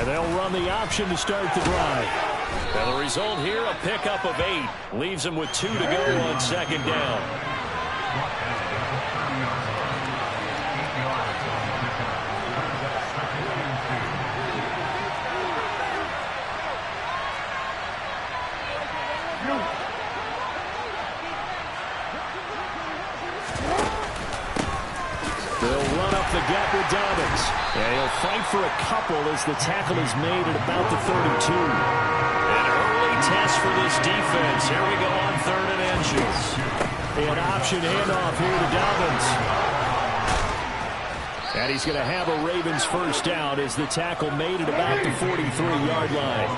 And they'll run the option to start the drive. And the result here, a pickup of 8. Leaves them with 2 to go on second down. The gap with Dobbins. And he'll fight for a couple as the tackle is made at about the 32. An early test for this defense. Here we go on 3rd and inches. An option handoff here to Dobbins. And he's going to have a Ravens first down as the tackle made at about the 43-yard line.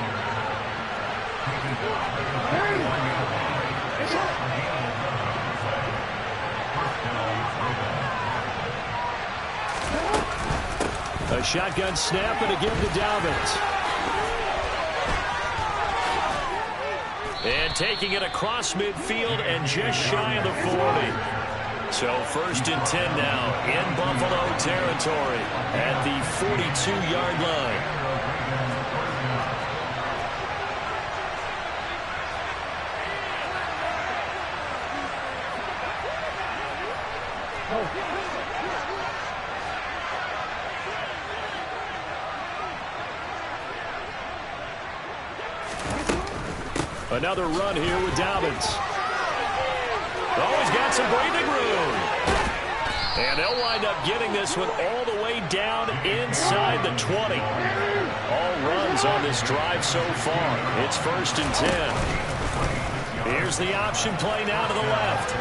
A shotgun snap and again to Dobbins. And taking it across midfield and just shy of the 40. So 1st and 10 now in Buffalo territory at the 42-yard line. Another run here with Dobbins. Oh, he's got some breathing room. And they'll wind up getting this one all the way down inside the 20. All runs on this drive so far. It's 1st and 10. Here's the option play now to the left.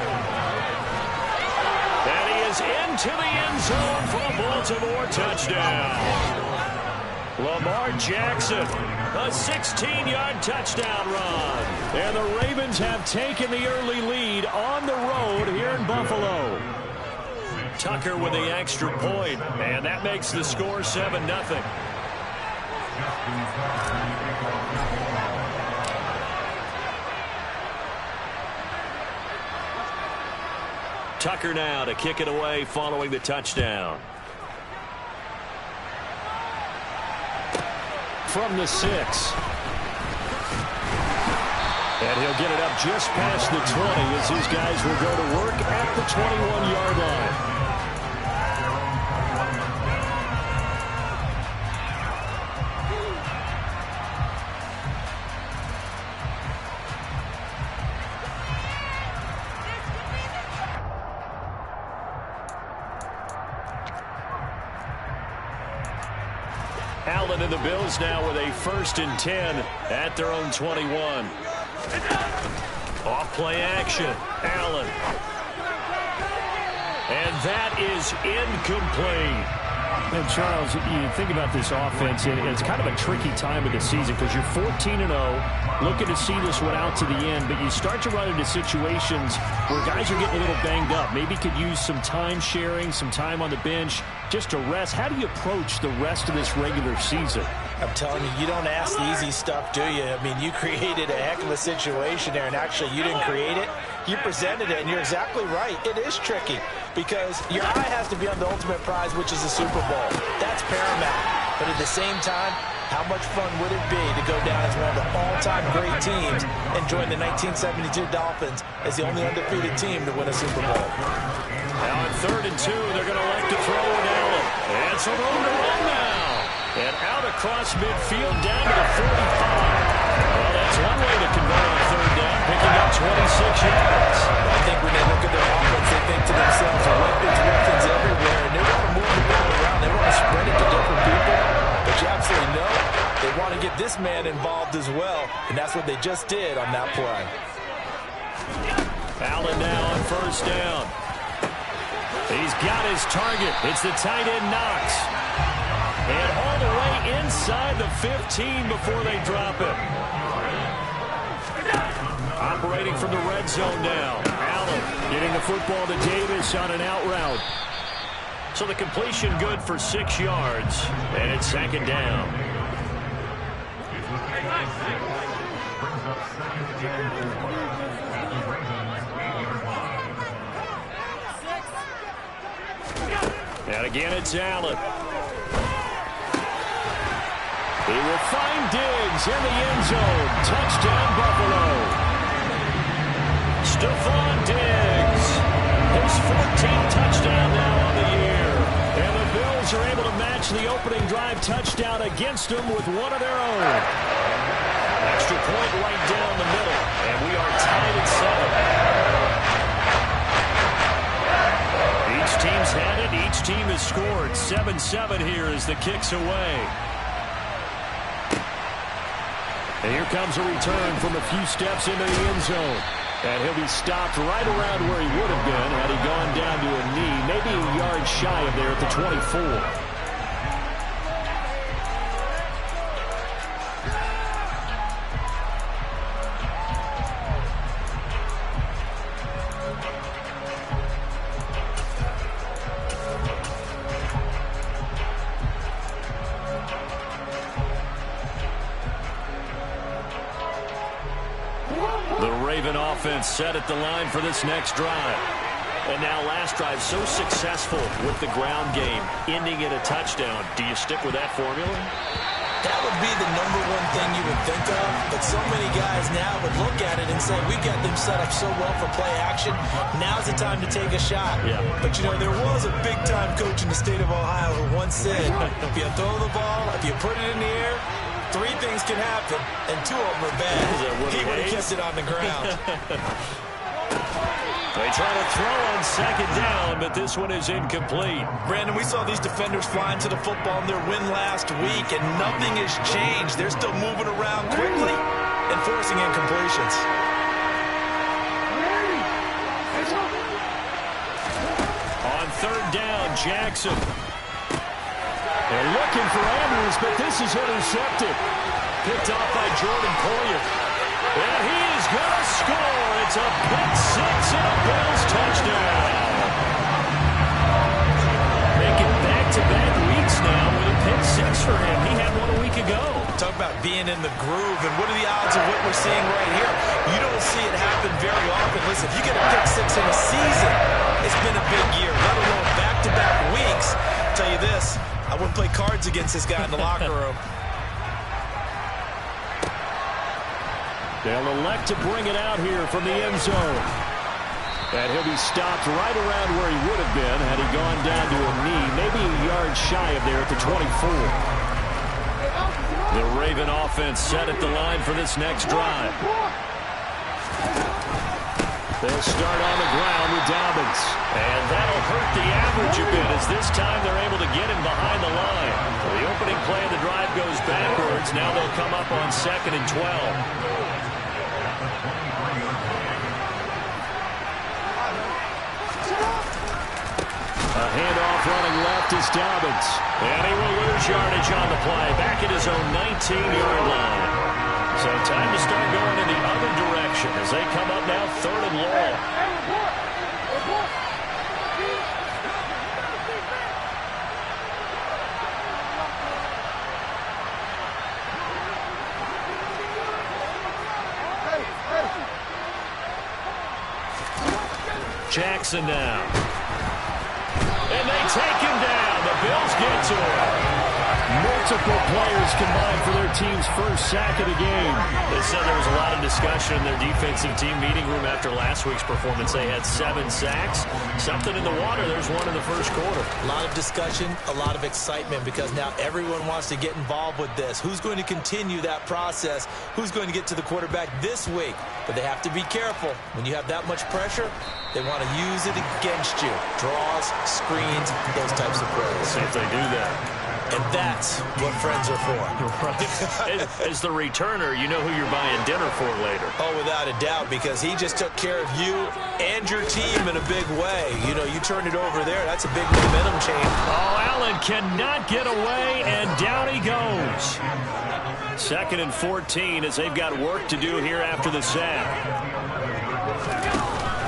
And he is into the end zone for a Baltimore touchdown. Lamar Jackson, a 16-yard touchdown run. And the Ravens have taken the early lead on the road here in Buffalo. Tucker with the extra point, and that makes the score 7-0. Tucker now to kick it away following the touchdown. From the 6. And he'll get it up just past the 20 as these guys will go to work at the 21-yard line. Allen and the Bills now with a 1st and 10 at their own 21. Off play action. Allen. And that is incomplete. And Charles, you think about this offense, it's kind of a tricky time of the season because you're 14-0, looking to see this one out to the end, but you start to run into situations where guys are getting a little banged up. Maybe could use some time sharing, some time on the bench just to rest. How do you approach the rest of this regular season? I'm telling you, you don't ask the easy stuff, do you? I mean, you created a heck of a situation there, and actually you didn't create it. You presented it, and you're exactly right. It is tricky because your eye has to be on the ultimate prize, which is the Super Bowl. That's paramount. But at the same time, how much fun would it be to go down as one of the all-time great teams and join the 1972 Dolphins as the only undefeated team to win a Super Bowl? Now on 3rd and 2, they're going to elect to throw it Allen. And some room to run now. And out across midfield down to the 45. Well, that's one way to convert on 3rd down, picking up 26 yards. I think when they look at their offense, they think to themselves, weapons everywhere, and they want to move the ball around. They want to spread it to different people. But you absolutely know they want to get this man involved as well, and that's what they just did on that play. Allen now on 1st down. He's got his target. It's the tight end Knox. And all the way inside the 15 before they drop it. Operating from the red zone now. Allen getting the football to Davis on an out route. So the completion good for 6 yards. And it's 2nd down. And again, it's Allen. He will find Diggs in the end zone. Touchdown, Buffalo. Stephon Diggs, his 14th touchdown now on the year. And the Bills are able to match the opening drive touchdown against them with one of their own. Extra point right down the middle, and we are tied at 7. Each team's had it. Each team has scored. 7-7 here as the kick's away. And here comes a return from a few steps into the end zone. And he'll be stopped right around where he would have been had he gone down to a knee, maybe a yard shy of there at the 24. Offense set at the line for this next drive. And now last drive so successful with the ground game, ending in a touchdown. Do you stick with that formula? That would be the number one thing you would think of, but so many guys now would look at it and say, we've got them set up so well for play action. Now's the time to take a shot. Yeah. But, you know, there was a big-time coach in the state of Ohio who once said, if you throw the ball, if you put it in the air, 3 things can happen, and 2 of them are bad. He would have kept it on the ground. They try to throw on second down, but this one is incomplete. Brandon, we saw these defenders flying to the football in their win last week, and nothing has changed. They're still moving around quickly and forcing incompletions. On third down, Jackson. They're looking for Andrews, but this is intercepted. Picked off by Jordan Poyer. And he is going to score. It's a pick six and a Bills touchdown. Making back-to-back weeks now with a pick six for him. He had one a week ago. Talk about being in the groove, and what are the odds of what we're seeing right here? You don't see it happen very often. Listen, if you get a pick six in a season, it's been a big year, let alone back-to-back weeks. I'll tell you this, I wouldn't play cards against this guy in the locker room. They'll elect to bring it out here from the end zone. And he'll be stopped right around where he would have been had he gone down to a knee, maybe a yard shy of there at the 24. The Raven offense set at the line for this next drive. They'll start on the ground with Dobbins. And that'll hurt the average a bit as this time they're able to get him behind the line. The opening play of the drive goes backwards. Now they'll come up on 2nd and 12. A handoff running left is Dobbins. And he will lose yardage on the play. Back at his own 19-yard line. So time to start going in the other direction as they come up now 3rd and long. Jackson now. And they take him down. The Bills get to him. Multiple players combined for their team's first sack of the game. They said there was a lot of discussion in their defensive team meeting room after last week's performance. They had 7 sacks. Something in the water. There's one in the first quarter. A lot of discussion, a lot of excitement because now everyone wants to get involved with this. Who's going to continue that process? Who's going to get to the quarterback this week? But they have to be careful. When you have that much pressure, they want to use it against you. Draws, screens, those types of plays. See if they do that. And that's what friends are for. Right. As the returner, you know who you're buying dinner for later. Oh, without a doubt, because he just took care of you and your team in a big way. You know, you turned it over there. That's a big momentum change. Oh, Allen cannot get away, and down he goes. 2nd and 14 as they've got work to do here after the sack.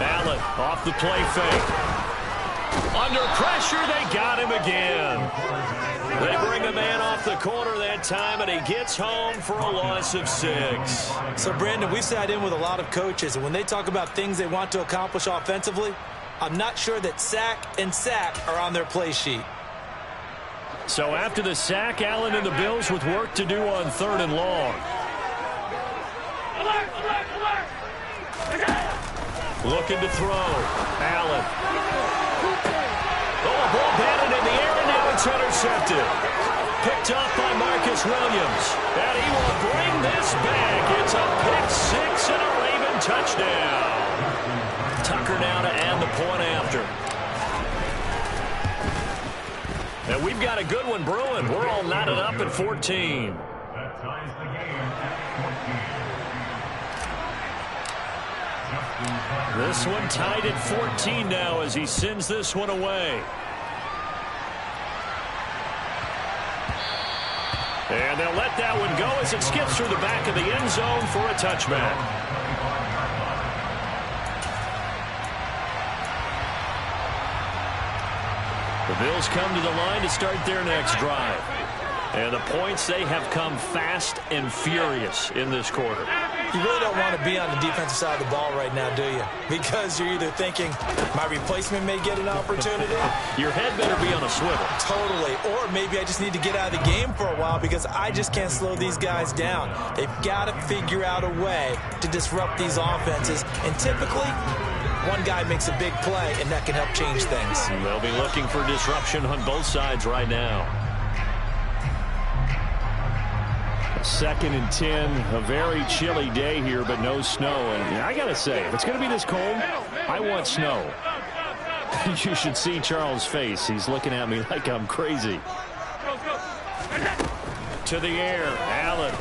Allen off the play fake. Under pressure, they got him again. They bring a man off the corner that time, and he gets home for a loss of 6. So, Brandon, we've sat in with a lot of coaches, and when they talk about things they want to accomplish offensively, I'm not sure that sack and sack are on their play sheet. So after the sack, Allen and the Bills with work to do on 3rd and long. Looking to throw. Allen. Oh, ball batted in the air, and now it's intercepted. Picked up by Marcus Williams. And he will bring this back. It's a pick six and a Raven touchdown. Tucker now to add the point after. And we've got a good one brewing. We're all knotted up at 14. That ties the game at 14. This one tied at 14 now as he sends this one away. And they'll let that one go as it skips through the back of the end zone for a touchback. The Bills come to the line to start their next drive. And the points, they have come fast and furious in this quarter. You really don't want to be on the defensive side of the ball right now, do you? Because you're either thinking, my replacement may get an opportunity. Your head better be on a swivel. Totally. Or maybe I just need to get out of the game for a while because I just can't slow these guys down. They've got to figure out a way to disrupt these offenses. And typically, one guy makes a big play, and that can help change things. They'll be looking for disruption on both sides right now. 2nd and 10, a very chilly day here, but no snow. And I got to say, if it's going to be this cold, I want snow. You should see Charles' face. He's looking at me like I'm crazy. To the air, Allen.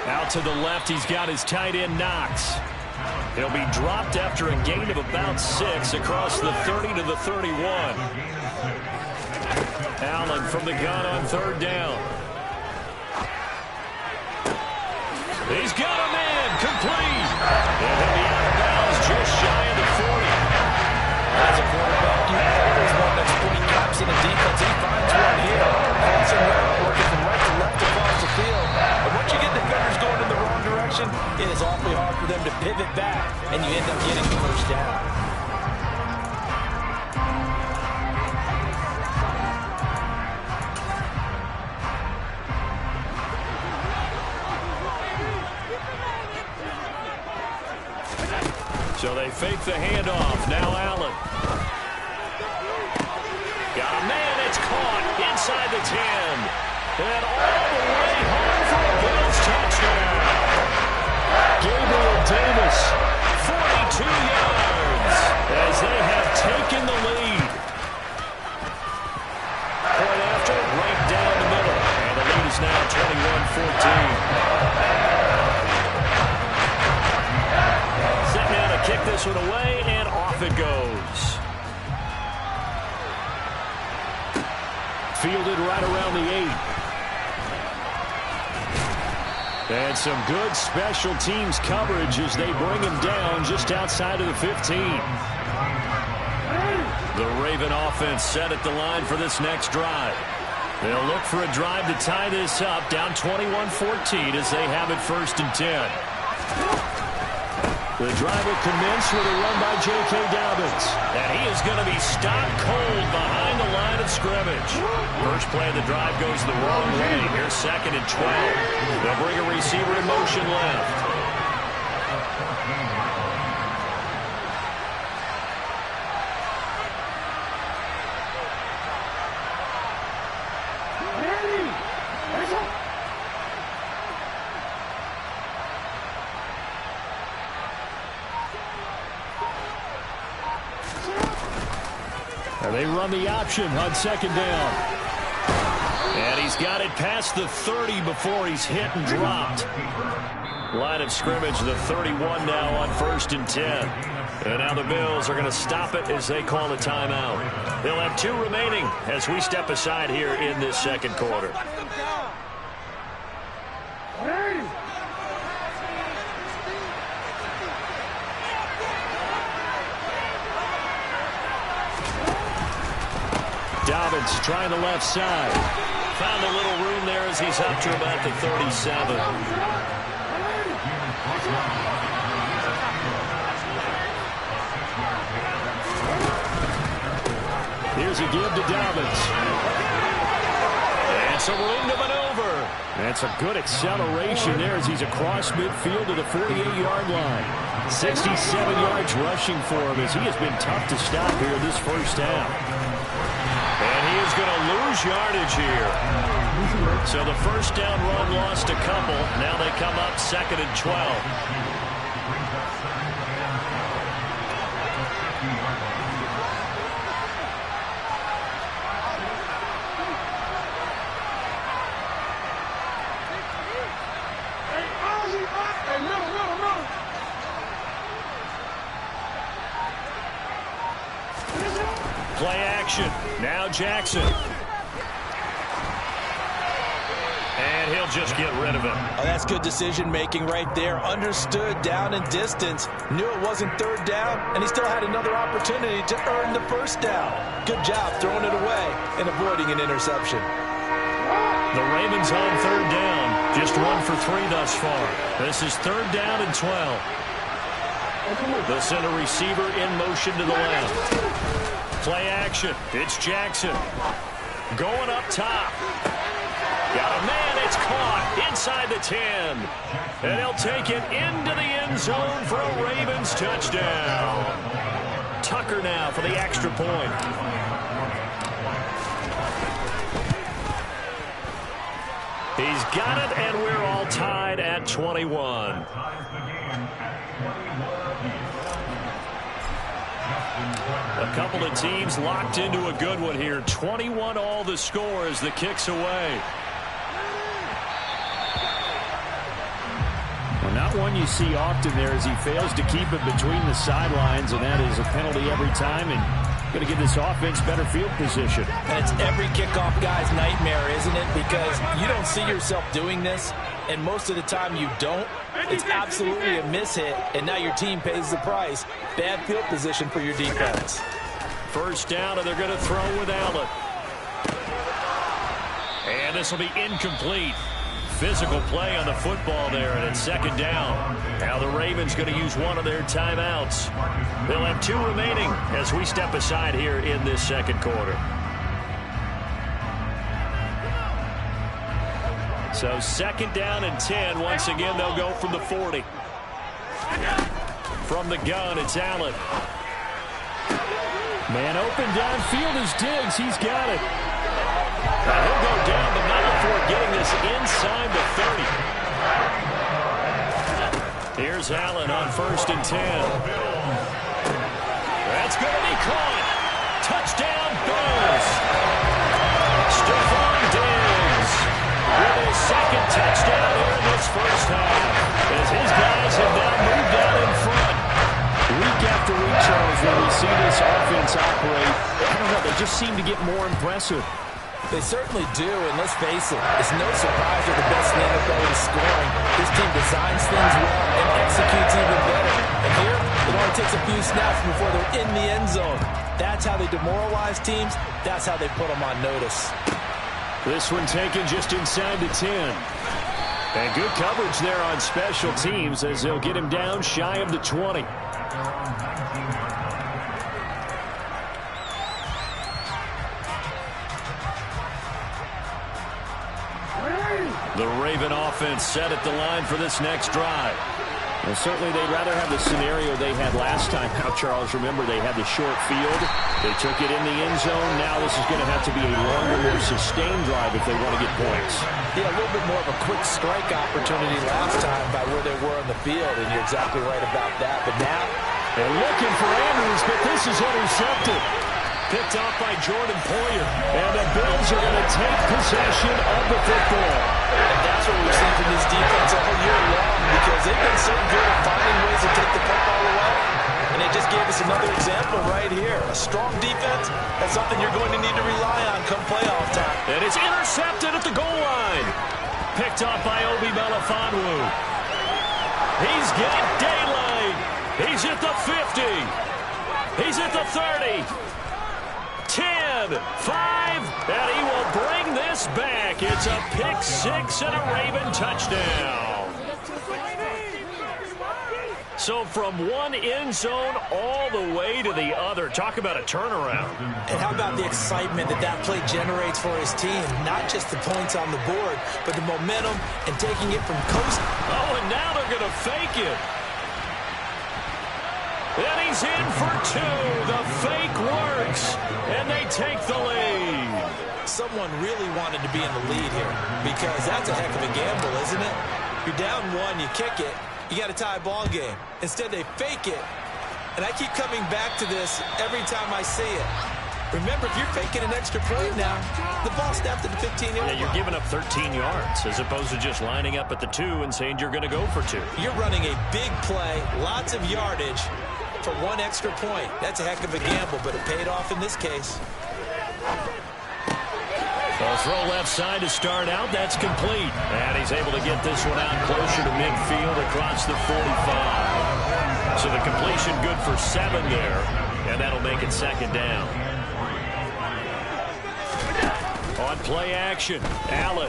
Out to the left, he's got his tight end, Knox. He'll be dropped after a gain of about 6 across the 30 to the 31. Allen from the gun on 3rd down. He's got a man, complete. And he'll be out of bounds just shy of the 40. As a quarterback, you always want that splitting gaps in the defense. He finds one here. Crossing route, working from right to left across the field. And once you get defenders going in the wrong direction, it is awfully hard for them to pivot back, and you end up getting the first down. So they fake the handoff. Now Allen. Got a man. It's caught inside the 10. And all the way home for a Bills touchdown. Gabriel Davis, 42 yards as they have taken the lead. Point after, right down the middle. And the lead is now 21-14. Kick this one away, and off it goes. Fielded right around the 8. And some good special teams coverage as they bring him down just outside of the 15. The Raven offense set at the line for this next drive. They'll look for a drive to tie this up, down 21-14 as they have it 1st and 10. The drive will commence with a run by J.K. Dobbins. And he is going to be stopped cold behind the line of scrimmage. First play of the drive goes the wrong way. Here's 2nd and 12. They'll bring a receiver in motion left. They run the option on 2nd down. And he's got it past the 30 before he's hit and dropped. Line of scrimmage, the 31 now on 1st and 10. And now the Bills are going to stop it as they call a timeout. They'll have 2 remaining as we step aside here in this 2nd quarter. Dobbins trying the left side. Found a little room there as he's up to about the 37. Here's a give to Dobbins. And some room to maneuver. That's a good acceleration there as he's across midfield to the 48-yard line. 67 yards rushing for him as he has been tough to stop here this first half. And he is going to lose yardage here. So the first down run lost a couple. Now they come up 2nd and 12. Play action. Now Jackson. And he'll just get rid of it. Oh, that's good decision-making right there. Understood down and distance. Knew it wasn't 3rd down, and he still had another opportunity to earn the first down. Good job throwing it away and avoiding an interception. The Ravens on 3rd down. Just 1 for 3 thus far. This is 3rd down and 12. They'll send a receiver in motion to the left. Play action. It's Jackson. Going up top. Got a man. It's caught inside the 10. And he'll take it into the end zone for a Ravens touchdown. Tucker now for the extra point. He's got it, and we're all tied at 21. A couple of teams locked into a good one here. 21 all the score as the kick's away. Well, not one you see often there as he fails to keep it between the sidelines, and that is a penalty every time, and going to give this offense better field position. And it's every kickoff guy's nightmare, isn't it? Because you don't see yourself doing this, and most of the time you don't. It's absolutely a mishit, and now your team pays the price. Bad field position for your defense. First down, and they're going to throw with Allen. And this will be incomplete. Physical play on the football there, and it's 2nd down. Now the Ravens going to use one of their timeouts. They'll have 2 remaining as we step aside here in this 2nd quarter. So 2nd down and 10. Once again, they'll go from the 40. From the gun, it's Allen. Man open downfield is Diggs. He's got it. He'll go down, but not before getting this inside the 30. Here's Allen on 1st and 10. That's going to be caught. Touchdown, Bills. Stephon Diggs with his 2nd touchdown here in this first half, as his guys have now moved out in front. Week after week, Charles, when we see this offense operate, I don't know, they just seem to get more impressive. They certainly do, and let's face it, it's no surprise they're the best in the NFL in scoring. This team designs things well and executes even better. And here, it only takes a few snaps before they're in the end zone. That's how they demoralize teams. That's how they put them on notice. This one taken just inside the 10. And good coverage there on special teams as they'll get him down shy of the 20. The Raven offense set at the line for this next drive. Well, certainly they'd rather have the scenario they had last time out, Charles. Remember, they had the short field. They took it in the end zone. Now this is going to have to be a longer, more sustained drive if they want to get points. Yeah, a little bit more of a quick strike opportunity last time by where they were on the field, and you're exactly right about that. But now, they're looking for Andrews, but this is intercepted. Picked off by Jordan Poyer. And the Bills are going to take possession of the football. And that's what we've seen from this defense all year long, because they've been so good at finding ways to take the football away. And they just gave us another example right here. A strong defense, that's something you're going to need to rely on come playoff time. And it's intercepted at the goal line. Picked off by Obi Melifonwu. He's got daylight. He's at the 50. He's at the 30. 10, 5, and he will bring this back. It's a pick 6 and a Raven touchdown. So from one end zone all the way to the other. Talk about a turnaround. And how about the excitement that play generates for his team? Not just the points on the board, but the momentum and taking it from coast. Oh, and now they're going to fake it. And he's in for two. The fake works, and they take the lead. Someone really wanted to be in the lead here because that's a heck of a gamble, isn't it? You're down one, you kick it. You got a tie ball game. Instead, they fake it. And I keep coming back to this every time I see it. Remember, if you're faking an extra point now, the ball snapped at the 15-yard line. Yeah, you're giving up 13 yards as opposed to just lining up at the 2 and saying you're going to go for 2. You're running a big play, lots of yardage for one extra point. That's a heck of a gamble, but it paid off in this case. Well, throw left side to start out. That's complete. And he's able to get this one out closer to midfield across the 45. So the completion good for 7 there. And that'll make it second down. On play action, Allen.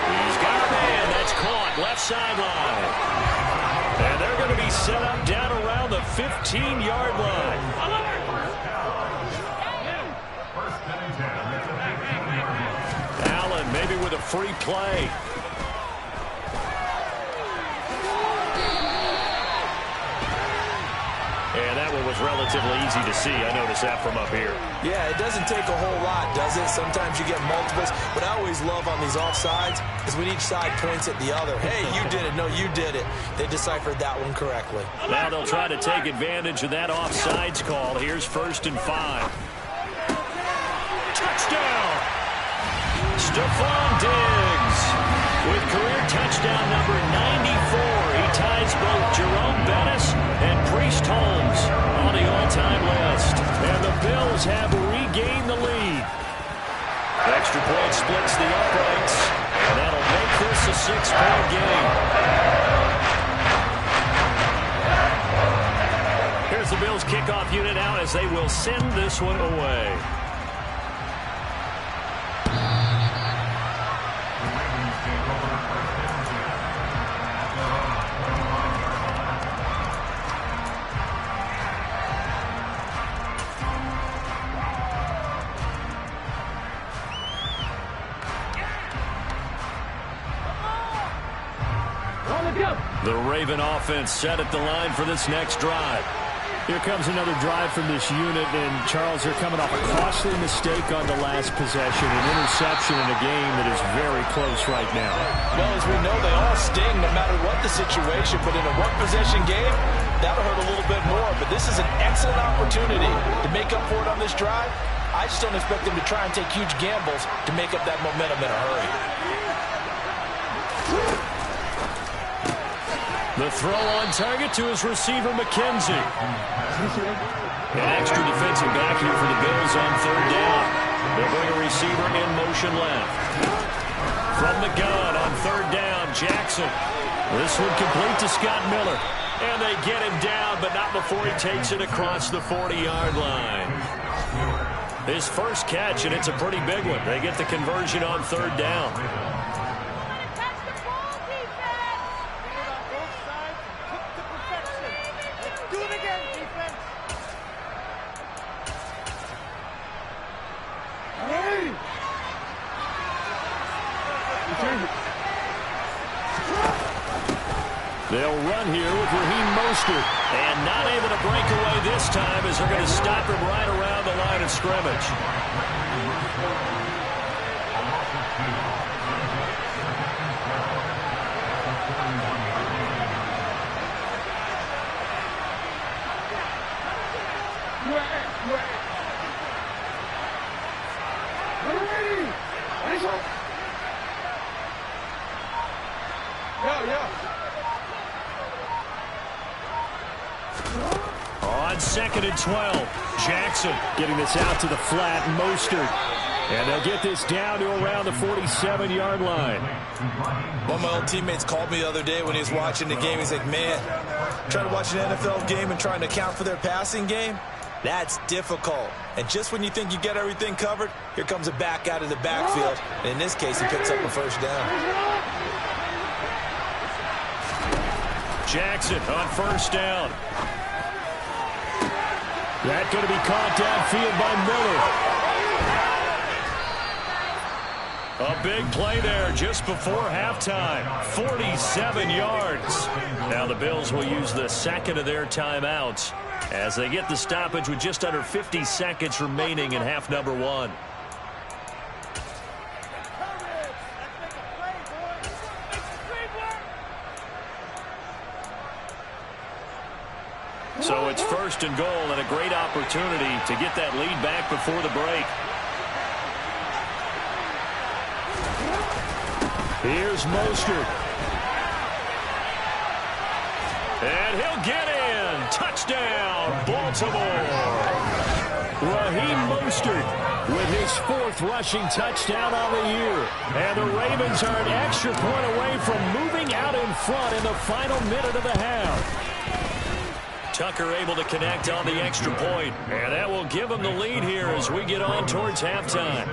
He's got a man. That's caught. Left sideline. And they're going to be set up down around the 15-yard line. Allen maybe with a free play. And that one was relatively easy to see. I noticed that from up here. Yeah, it doesn't take a whole lot, does it? Sometimes you get multiples. What I always love on these offsides is when each side points at the other. Hey, you did it. No, you did it. They deciphered that one correctly. Now they'll try to take advantage of that offsides call. Here's 1st and 5. Touchdown! Stephon Diggs with career touchdown number 94. He ties both Jerome Bettis and Priest Holmes on the all-time list. And the Bills have regained the lead. Extra point splits the uprights, and that'll make this a 6-point game. Here's the Bills kickoff unit out as they will send this one away. The Raven offense set at the line for this next drive. Here comes another drive from this unit, and Charles, they're coming off a costly mistake on the last possession, an interception in a game that is very close right now. Well, as we know, they all sting no matter what the situation, but in a one-possession game, that'll hurt a little bit more. But this is an excellent opportunity to make up for it on this drive. I just don't expect them to try and take huge gambles to make up that momentum in a hurry. The throw on target to his receiver, McKenzie. An extra defensive back here for the Bills on 3rd down. They'll bring a receiver in motion left. From the gun on 3rd down, Jackson. This one complete to Scott Miller. And they get him down, but not before he takes it across the 40-yard line. His first catch, and it's a pretty big one. They get the conversion on 3rd down. They'll run here with Raheem Mostert. And not able to break away this time as they're going to stop him right around the line of scrimmage. On 2nd and 12, Jackson getting this out to the flat, Mostert. And they'll get this down to around the 47-yard line. One of my old teammates called me the other day when he was watching the game. He's like, man, trying to watch an NFL game and trying to account for their passing game, that's difficult. And just when you think you get everything covered, here comes a back out of the backfield. And in this case, he picks up a 1st down. Jackson on first down. That's going to be caught downfield by Miller. A big play there just before halftime. 47 yards. Now the Bills will use the second of their timeouts as they get the stoppage with just under 50 seconds remaining in half number one. So it's first and goal and a great opportunity to get that lead back before the break. Here's Mostert. And he'll get in. Touchdown, Baltimore. Raheem Mostert with his 4th rushing touchdown on the year. And the Ravens are an extra point away from moving out in front in the final minute of the half. Tucker able to connect on the extra point. And that will give him the lead here as we get on towards halftime.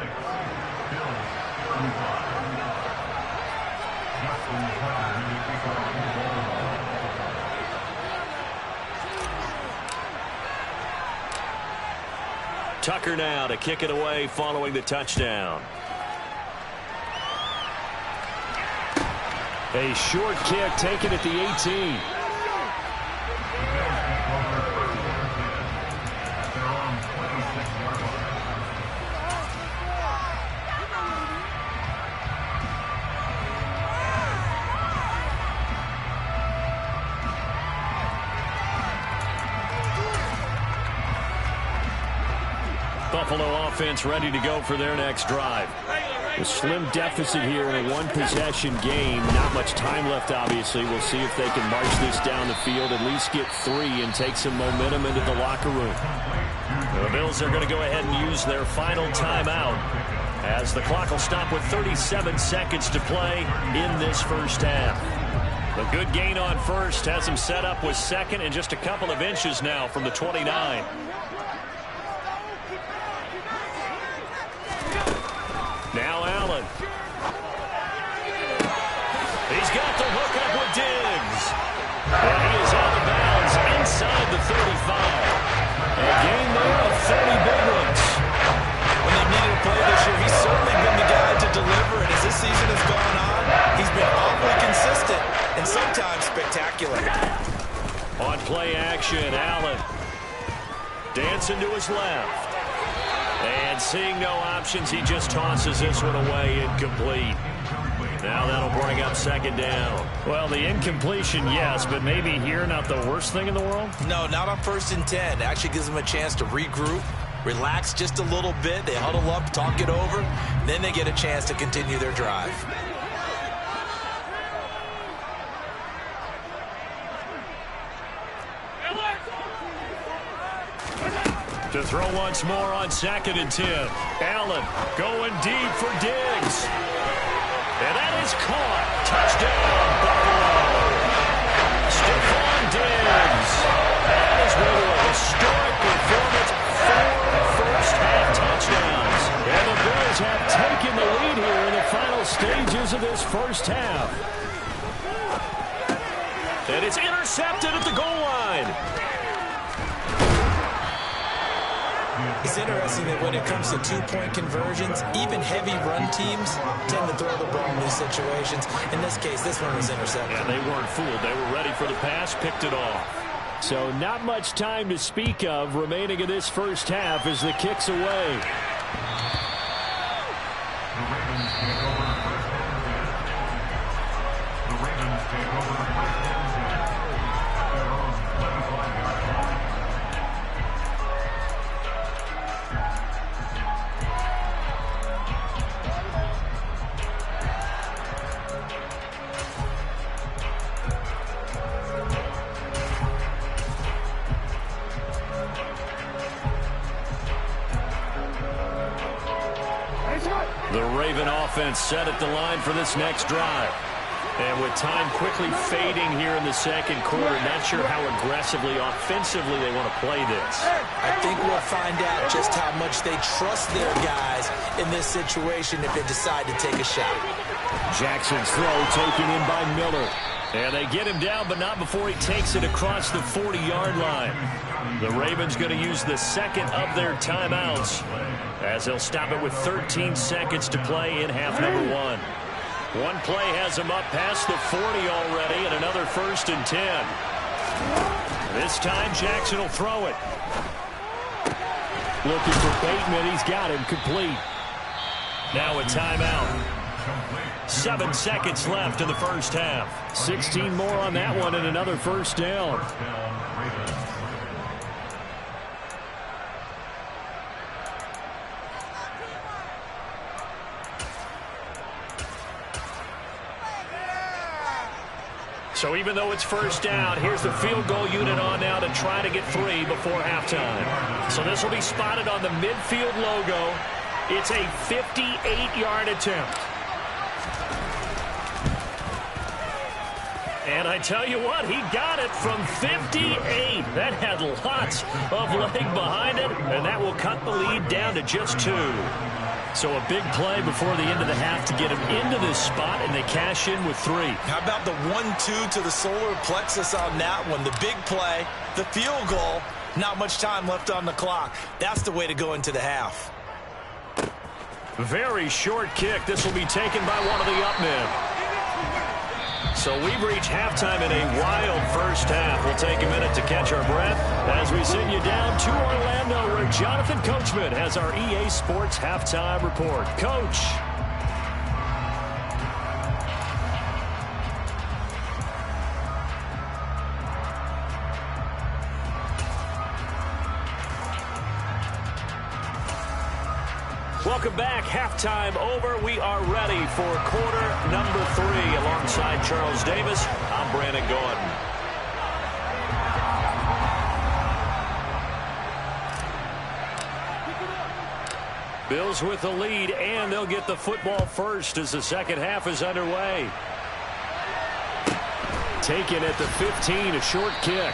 Tucker now to kick it away following the touchdown. A short kick taken at the 18. Buffalo offense ready to go for their next drive. A slim deficit here in a one-possession game. Not much time left, obviously. We'll see if they can march this down the field, at least get 3 and take some momentum into the locker room. The Bills are going to go ahead and use their final timeout as the clock will stop with 37 seconds to play in this first half. A good gain on first has him set up with second and just a couple of inches now from the 29. Now Allen. He's got the hook up with Diggs. And he is out of bounds inside the 35. A gain there of 30 big ones. When they needed a play this year, he's certainly been the guy to deliver it. As this season has gone on, he's been awfully consistent and sometimes spectacular. On play action, Allen. Dancing to his left. And seeing no options, he just tosses this one away, incomplete. Now that'll bring up second down. Well, the incompletion, yes, but maybe here not the worst thing in the world? No, not on 1st and 10. It actually gives them a chance to regroup, relax just a little bit. They huddle up, talk it over, then they get a chance to continue their drive. To throw once more on 2nd and 10. Allen going deep for Diggs. And that is caught. Touchdown, Buffalo. Stephon Diggs. That is really a historic performance. 4 first-half touchdowns. And the Bills have taken the lead here in the final stages of this first half. And it's intercepted at the goal line. It's interesting that when it comes to 2-point conversions, even heavy run teams tend to throw the ball in these situations. In this case, this one was intercepted. Yeah, they weren't fooled. They were ready for the pass, picked it off. So not much time to speak of remaining in this first half as the kick's away. The Raven offense set at the line for this next drive. And with time quickly fading here in the second quarter, not sure how aggressively, offensively they want to play this. I think we'll find out just how much they trust their guys in this situation if they decide to take a shot. Jackson's throw taken in by Miller. And they get him down, but not before he takes it across the 40-yard line. The Ravens going to use the second of their timeouts as they'll stop it with 13 seconds to play in half number 1. One play has him up past the 40 already, and another 1st and 10. This time Jackson will throw it. Looking for Bateman. He's got him complete. Now a timeout. 7 seconds left in the first half. 16 more on that one and another first down. So even though it's first down, here's the field goal unit on now to try to get 3 before halftime. So this will be spotted on the midfield logo. It's a 58-yard attempt. And I tell you what, he got it from 58. That had lots of leg behind it, and that will cut the lead down to just 2. So a big play before the end of the half to get him into this spot, and they cash in with 3. How about the 1-2 to the solar plexus on that one? The big play, the field goal, not much time left on the clock. That's the way to go into the half. Very short kick. This will be taken by one of the up men. So we've reached halftime in a wild first half. We'll take a minute to catch our breath as we send you down to Orlando, where Jonathan Coachman has our EA Sports halftime report. Coach. Welcome back. Halftime over. We are ready for quarter number 3. Alongside Charles Davis, I'm Brandon Gaudin. Bills with the lead, and they'll get the football first as the second half is underway. Taken at the 15, a short kick.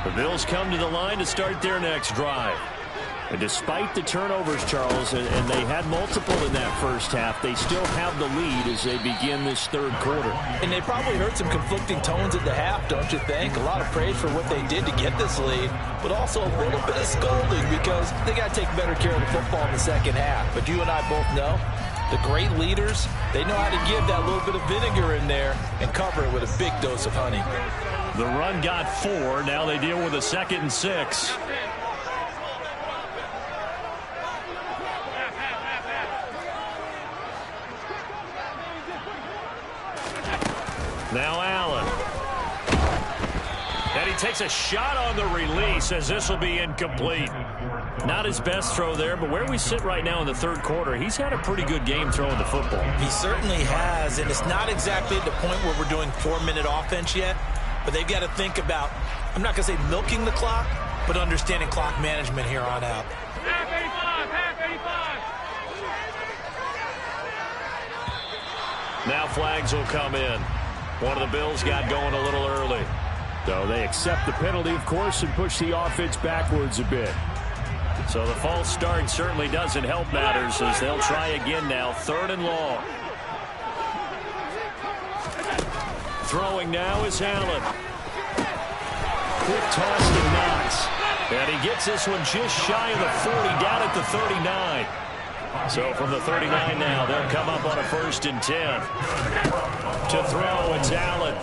The Bills come to the line to start their next drive. And despite the turnovers, Charles, and they had multiple in that first half, they still have the lead as they begin this third quarter. And they probably heard some conflicting tones at the half, don't you think? A lot of praise for what they did to get this lead, but also a little bit of scolding because they got to take better care of the football in the second half. But you and I both know the great leaders, they know how to give that little bit of vinegar in there and cover it with a big dose of honey. The run got 4. Now they deal with a 2nd and 6. Now Allen. And he takes a shot on the release as this will be incomplete. Not his best throw there, but where we sit right now in the third quarter, he's had a pretty good game throwing the football. He certainly has, and it's not exactly at the point where we're doing 4-minute offense yet, but they've got to think about, I'm not going to say milking the clock, but understanding clock management here on out. Half 85. Now flags will come in. One of the Bills got going a little early. So they accept the penalty, of course, and push the offense backwards a bit. So the false start certainly doesn't help matters as they'll try again now. 3rd and long. Throwing now is Allen. Quick toss to Knox. And he gets this one just shy of the 40, down at the 39. So from the 39 now, they'll come up on a 1st and 10. To throw, it's Allen.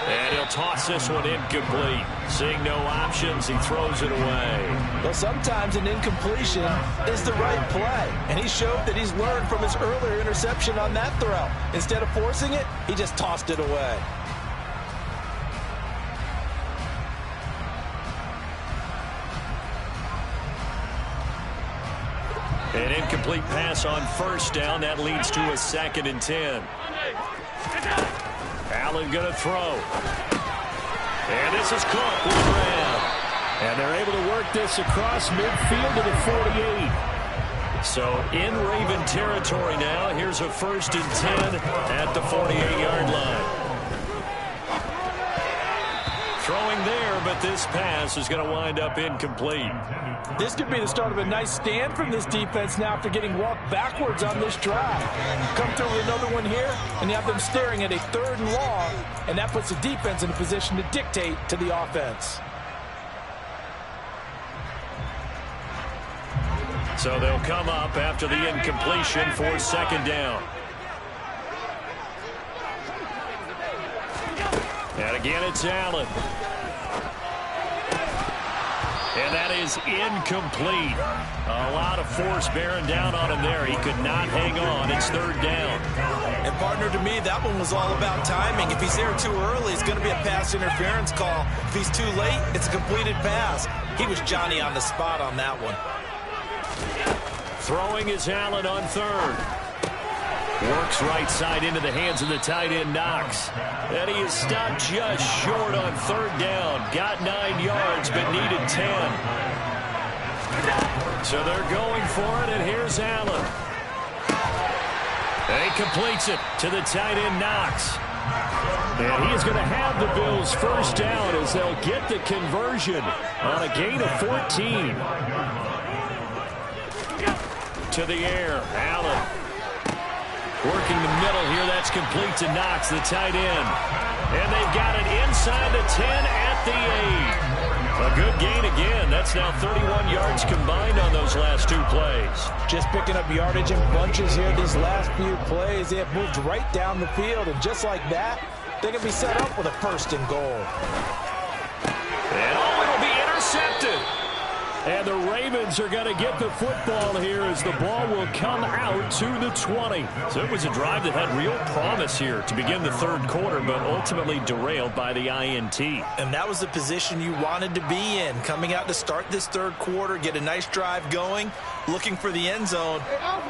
And he'll toss this one incomplete. Seeing no options, he throws it away. Well, sometimes an incompletion is the right play. And he showed that he's learned from his earlier interception on that throw. Instead of forcing it, he just tossed it away. An incomplete pass on 1st down. That leads to a 2nd and 10. Allen going to throw. And this is caught with Graham. And they're able to work this across midfield to the 48. So in Raven territory now. Here's a 1st and 10 at the 48-yard line. Throwing there, but this pass is going to wind up incomplete. This could be the start of a nice stand from this defense now after getting walked backwards on this drive. Come through with another one here, and you have them staring at a 3rd and long, and that puts the defense in a position to dictate to the offense. So they'll come up after the incompletion for 2nd down. And again, it's Allen. And that is incomplete. A lot of force bearing down on him there. He could not hang on. It's 3rd down. And, partner, to me, that one was all about timing. If he's there too early, it's going to be a pass interference call. If he's too late, it's a completed pass. He was Johnny on the spot on that one. Throwing is Allen on 3rd. Works right side into the hands of the tight end, Knox. And he is stopped just short on 3rd down. Got 9 yards, but needed 10. So they're going for it, and here's Allen. And he completes it to the tight end, Knox. And he is going to have the Bills' 1st down as they'll get the conversion on a gain of 14. To the air, Allen. Working the middle here, that's complete to Knox, the tight end. And they've got it inside the 10 at the 8. A good gain again. That's now 31 yards combined on those last 2 plays. Just picking up yardage in bunches here these last few plays. They have moved right down the field, and just like that, they can be set up with a 1st and goal. And it'll be intercepted. And the Ravens are going to get the football here as the ball will come out to the 20. So it was a drive that had real promise here to begin the 3rd quarter, but ultimately derailed by the INT. And that was the position you wanted to be in, coming out to start this 3rd quarter, get a nice drive going, looking for the end zone.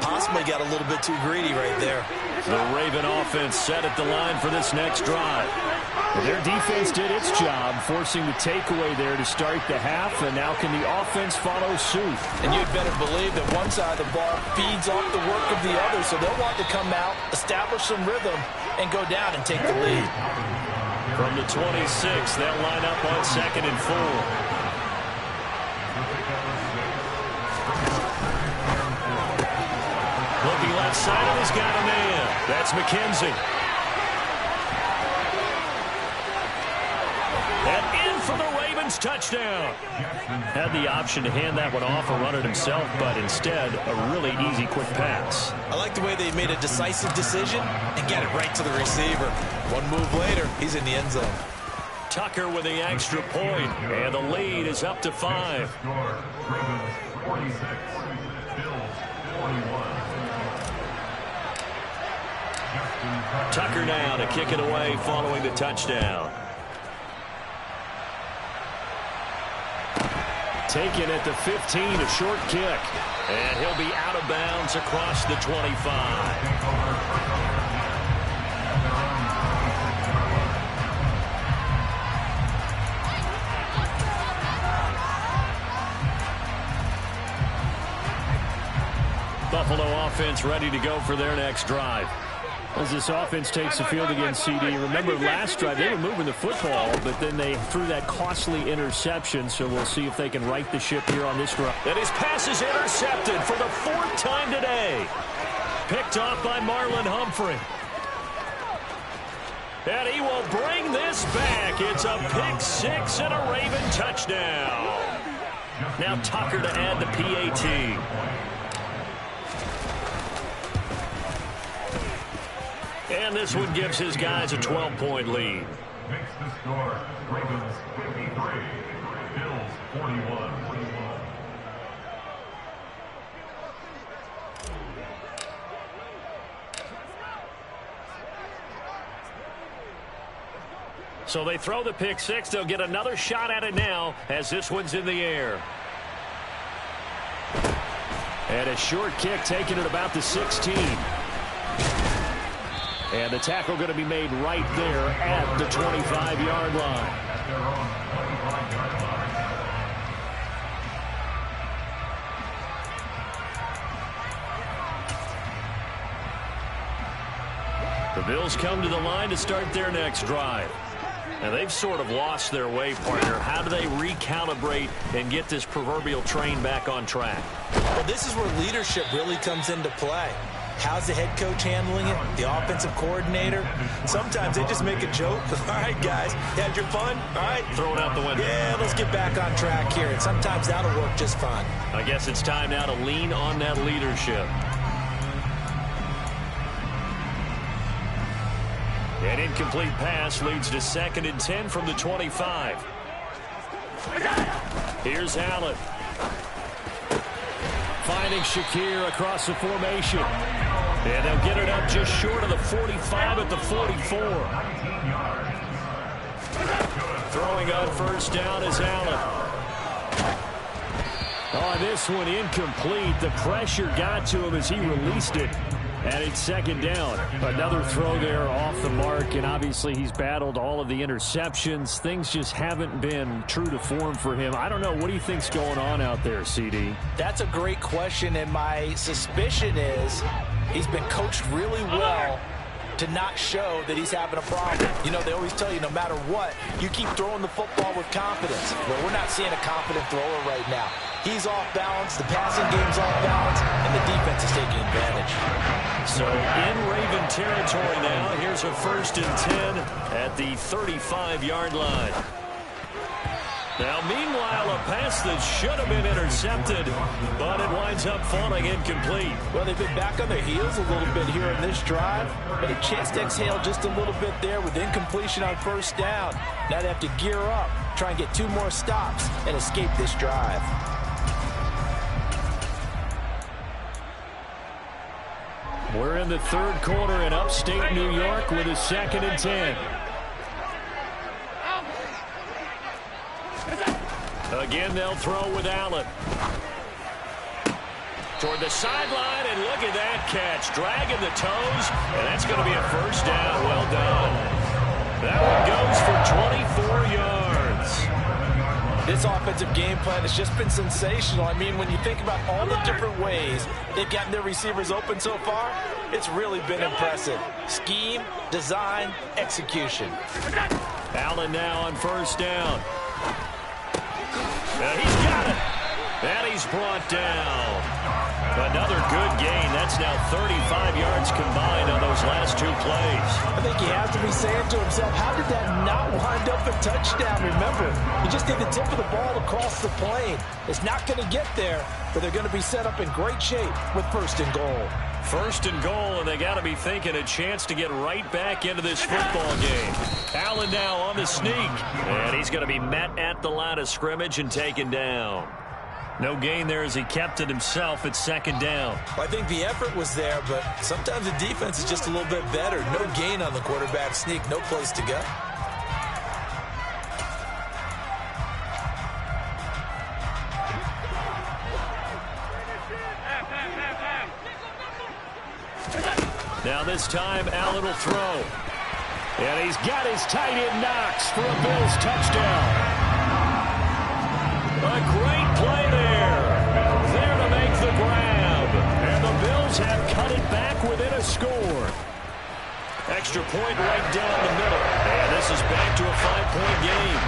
Possibly got a little bit too greedy right there. The Raven offense set at the line for this next drive. Their defense did its job, forcing the takeaway there to start the half, and now can the offense follow suit? And you'd better believe that one side of the ball feeds off the work of the other, so they'll want to come out, establish some rhythm, and go down and take the lead. From the 26, they'll line up on 2nd and 4. Looking left side, and he's got a man. That's McKenzie. And in for the Ravens touchdown. Had the option to hand that one off or run it himself, but instead a really easy quick pass. I like the way they made a decisive decision and get it right to the receiver. One move later, he's in the end zone. Tucker with the extra point, and the lead is up to 5. Ravens 46, Bills 41. Tucker now to kick it away following the touchdown. Taken at the 15, a short kick. And he'll be out of bounds across the 25. Buffalo offense ready to go for their next drive. As this offense takes the field against CD, remember last drive they were moving the football, but then they threw that costly interception, so we'll see if they can right the ship here on this drive. And his pass is intercepted for the 4th time today. Picked off by Marlon Humphrey. And he will bring this back. It's a pick 6 and a Raven touchdown. Now Tucker to add the PAT. And this one gives his guys a 12-point lead. Makes the score Ravens 53, Bills 41. So they throw the pick 6. They'll get another shot at it now as this one's in the air. And a short kick taken at about the 16. And the tackle going to be made right there at the 25-yard line. The Bills come to the line to start their next drive. And they've sort of lost their way, partner. How do they recalibrate and get this proverbial train back on track? Well, this is where leadership really comes into play. How's the head coach handling it? The offensive coordinator? Sometimes they just make a joke. All right, guys, you had your fun? All right. Throw it out the window. Yeah, let's get back on track here. And sometimes that'll work just fine. I guess it's time now to lean on that leadership. An incomplete pass leads to 2nd and 10 from the 25. Here's Allen. Finding Shakir across the formation. And they'll get it up just short of the 45 at the 44. Throwing on first down is Allen. On this one, incomplete. The pressure got to him as he released it. And it's 2nd down. Another throw there off the mark, and obviously he's battled all of the interceptions. Things just haven't been true to form for him. I don't know. What do you think's going on out there, CD? That's a great question, and my suspicion is he's been coached really well to not show that he's having a problem. You know, they always tell you no matter what, you keep throwing the football with confidence. Well, we're not seeing a confident thrower right now. He's off balance, the passing game's off balance, and the defense is taking advantage. So in Raven territory now, here's a 1st and 10 at the 35-yard line. Now, meanwhile, a pass that should have been intercepted, but it winds up falling incomplete. Well, they've been back on their heels a little bit here in this drive, but a chance to exhale just a little bit there with incompletion on first down. Now they have to gear up, try and get 2 more stops, and escape this drive. We're in the 3rd quarter in upstate New York with a 2nd and 10. Again, they'll throw with Allen. Toward the sideline, and look at that catch. Dragging the toes, and that's going to be a first down. Well done. That one goes for 24 yards. This offensive game plan has just been sensational. I mean, when you think about all the different ways they've gotten their receivers open so far, it's really been impressive. Scheme, design, execution. Allen now on first down. And he's got it. And he's brought down. Another good gain. That's now 35 yards combined on those last 2 plays. I think he has to be saying to himself, how did that not wind up a touchdown? Remember, he just did the tip of the ball across the plane. It's not going to get there, but they're going to be set up in great shape with 1st and goal. 1st and goal, and they got to be thinking a chance to get right back into this football game. Allen now on the sneak, and he's going to be met at the line of scrimmage and taken down. No gain there as he kept it himself at 2nd down. Well, I think the effort was there, but sometimes the defense is just a little bit better. No gain on the quarterback sneak, no place to go. Now this time, Allen will throw. And he's got his tight end Knox for a Bills touchdown. A great play there. There to make the grab. And the Bills have cut it back within a score. Extra point right down the middle. And this is back to a 5-point game.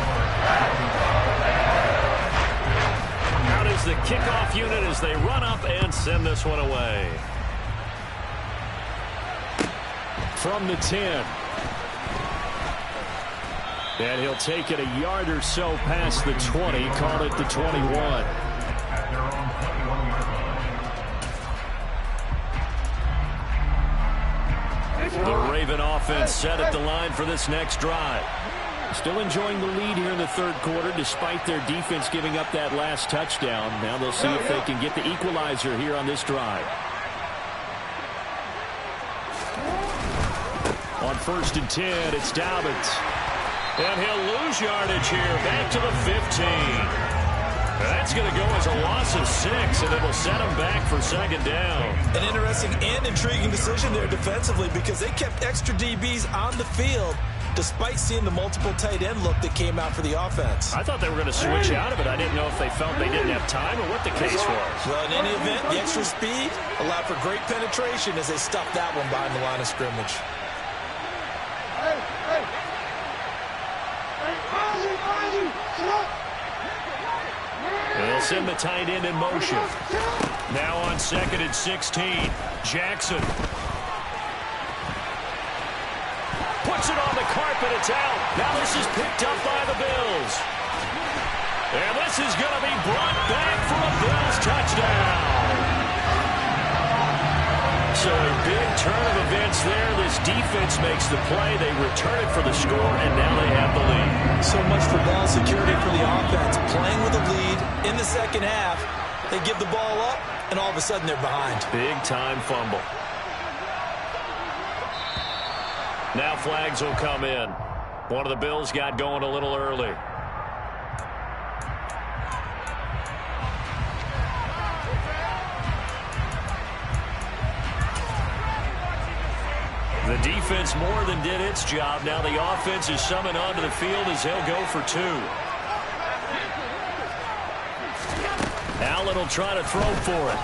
Out is the kickoff unit as they run up and send this one away. From the 10. And he'll take it a yard or so past the 20, call it the 21. The Raven offense set at the line for this next drive. Still enjoying the lead here in the 3rd quarter despite their defense giving up that last touchdown. Now they'll see if they can get the equalizer here on this drive. On 1st and 10, it's Dobbins. And he'll lose yardage here, back to the 15. That's going to go as a loss of 6, and it will set him back for 2nd down. An interesting and intriguing decision there defensively because they kept extra DBs on the field despite seeing the multiple tight end look that came out for the offense. I thought they were going to switch out of it. I didn't know if they felt they didn't have time or what the case was. Well, in any event, the extra speed allowed for great penetration as they stuffed that one behind the line of scrimmage. They'll send the tight end in motion. Now on 2nd and 16. Jackson. Puts it on the carpet. It's out. Now this is picked up by the Bills. And this is going to be brought back for a Bills touchdown. So a big turn of events there. This defense makes the play. They return it for the score, and now they have the lead. So much for ball security for the offense. Playing with a lead in the second half. They give the ball up, and all of a sudden they're behind. Big-time fumble. Now flags will come in. One of the Bills got going a little early. The defense more than did its job. Now the offense is summoned onto the field as they'll go for 2. Allen will try to throw for it.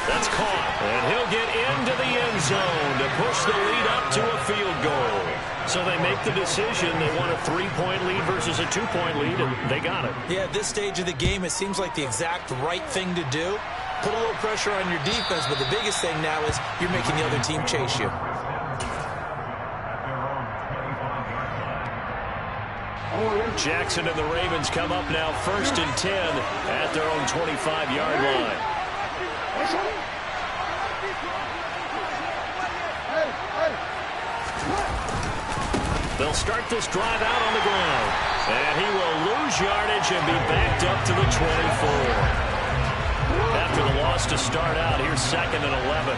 That's caught. And he'll get into the end zone to push the lead up to a field goal. So they make the decision. They want a 3-point lead versus a 2-point lead, and they got it. Yeah, at this stage of the game, it seems like the exact right thing to do. Put a little pressure on your defense, but the biggest thing now is you're making the other team chase you. Jackson and the Ravens come up now 1st and 10 at their own 25-yard line. They'll start this drive out on the ground. And he will lose yardage and be backed up to the 24. After the loss to start out, here's 2nd and 11.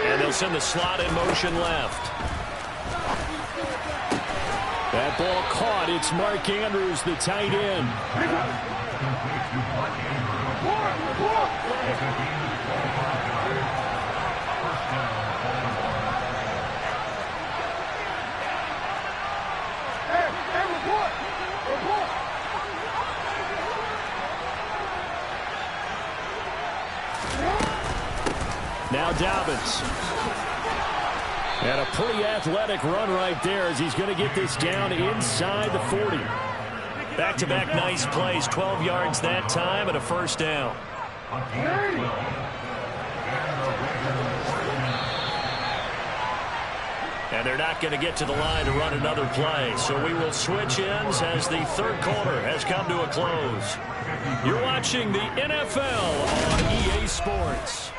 And they'll send the slot in motion left. That ball caught. It's Mark Andrews, the tight end. Now Dobbins. And a pretty athletic run right there as he's going to get this down inside the 40. Back-to-back nice plays. 12 yards that time and a first down. And they're not going to get to the line to run another play. So we will switch ends as the third quarter has come to a close. You're watching the NFL on EA Sports.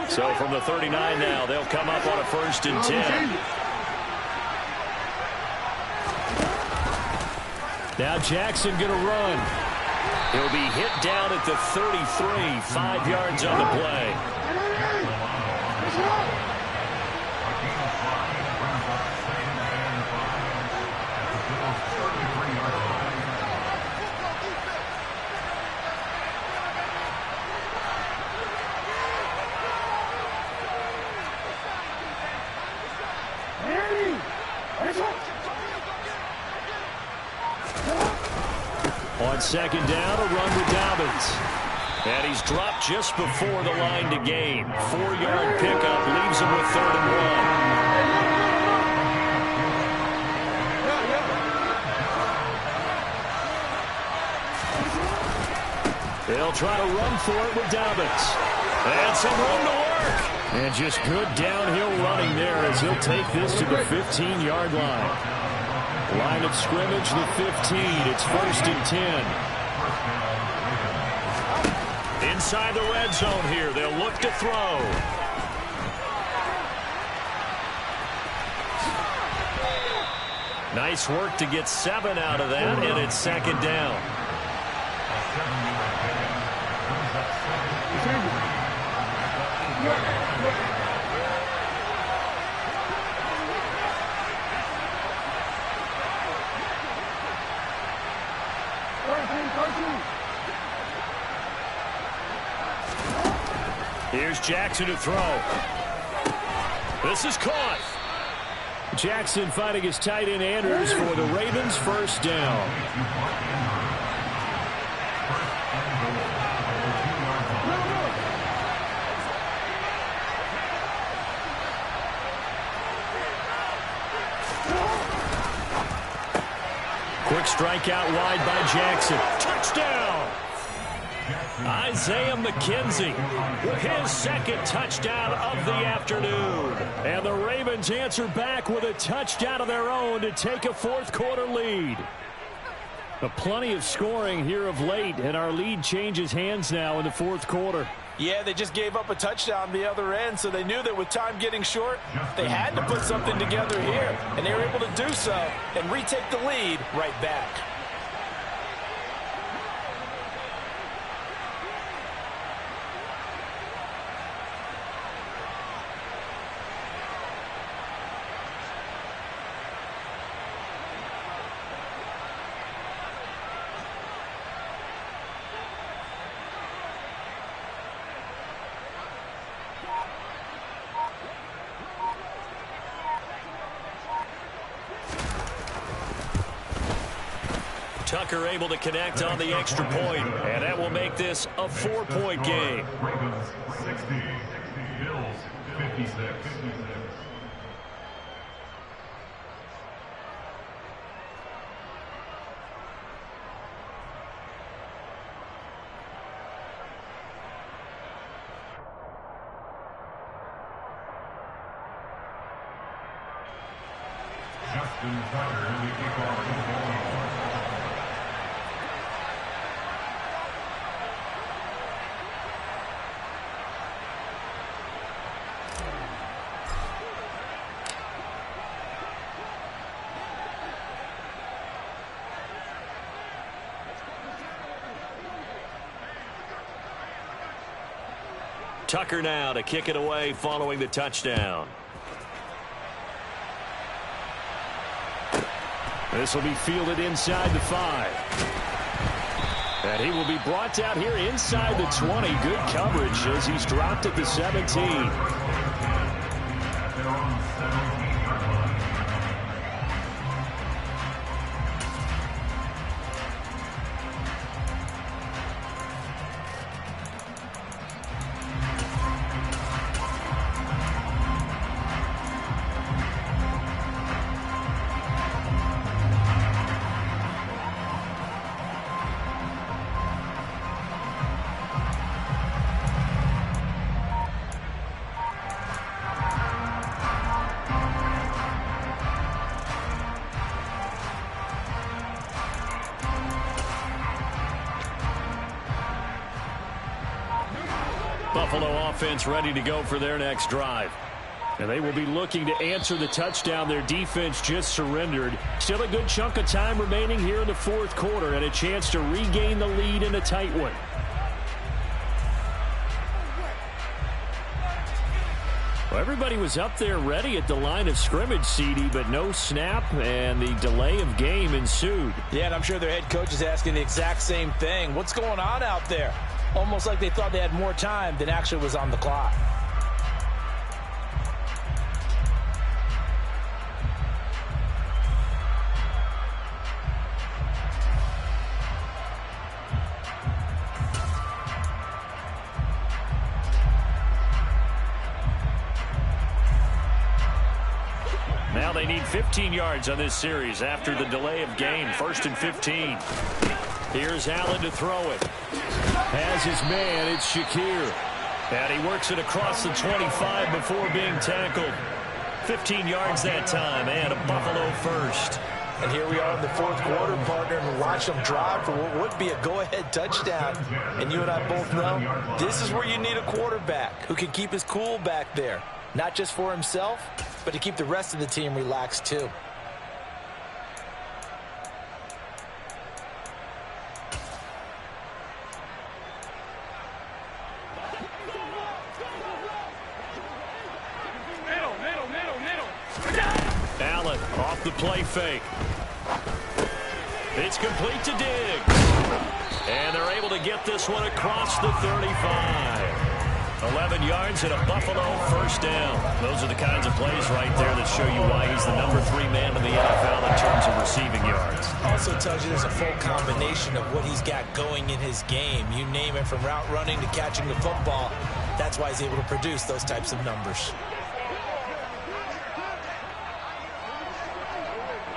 So from the 39 now, they'll come up on a 1st and 10. Now Jackson going to run. He'll be hit down at the 33, 5 yards on the play. On 2nd down, a run with Dobbins. And he's dropped just before the line to gain. 4-yard pickup leaves him with 3rd and 1. They'll try to run for it with Dobbins. And some room to work. And just good downhill running there as he'll take this to the 15-yard line. Line of scrimmage, the 15. It's 1st and 10. Inside the red zone here. They'll look to throw. Nice work to get 7 out of that, and it's 2nd down. Here's Jackson to throw. This is caught. Jackson finding his tight end Andrews for the Ravens first down. Quick strike out wide by Jackson. Touchdown! Isaiah McKenzie with his second touchdown of the afternoon. And the Ravens answer back with a touchdown of their own to take a fourth-quarter lead. Plenty of scoring here of late, and our lead changes hands now in the fourth quarter. Yeah, they just gave up a touchdown the other end, so they knew that with time getting short, they had to put something together here, and they were able to do so and retake the lead right back. Tucker able to connect on the extra point, and that will make this a 4-point game. Ravens 60, Bills 56. Justin Tucker in the kickoff. Tucker now to kick it away following the touchdown. This will be fielded inside the 5. And he will be brought down here inside the 20. Good coverage as he's dropped at the 17. Buffalo offense ready to go for their next drive. And they will be looking to answer the touchdown their defense just surrendered. Still a good chunk of time remaining here in the fourth quarter and a chance to regain the lead in a tight one. Well, everybody was up there ready at the line of scrimmage, CD, but no snap, and the delay of game ensued. Yeah, and I'm sure their head coach is asking the exact same thing. What's going on out there? Almost like they thought they had more time than actually was on the clock. Now they need 15 yards on this series after the delay of game. 1st and 15. Here's Allen to throw it. Has his man, it's Shakir. And he works it across the 25 before being tackled. 15 yards that time, and a Buffalo first. And here we are in the fourth quarter, partner, and watch them drive for what would be a go-ahead touchdown. And you and I both know this is where you need a quarterback who can keep his cool back there. Not just for himself, but to keep the rest of the team relaxed too. Allen off the play fake. It's complete to Diggs. And they're able to get this one across the 35. 11 yards and a Buffalo first down. Those are the kinds of plays right there that show you why he's the number 3 man in the NFL in terms of receiving yards. Also tells you there's a full combination of what he's got going in his game. You name it, from route running to catching the football. That's why he's able to produce those types of numbers.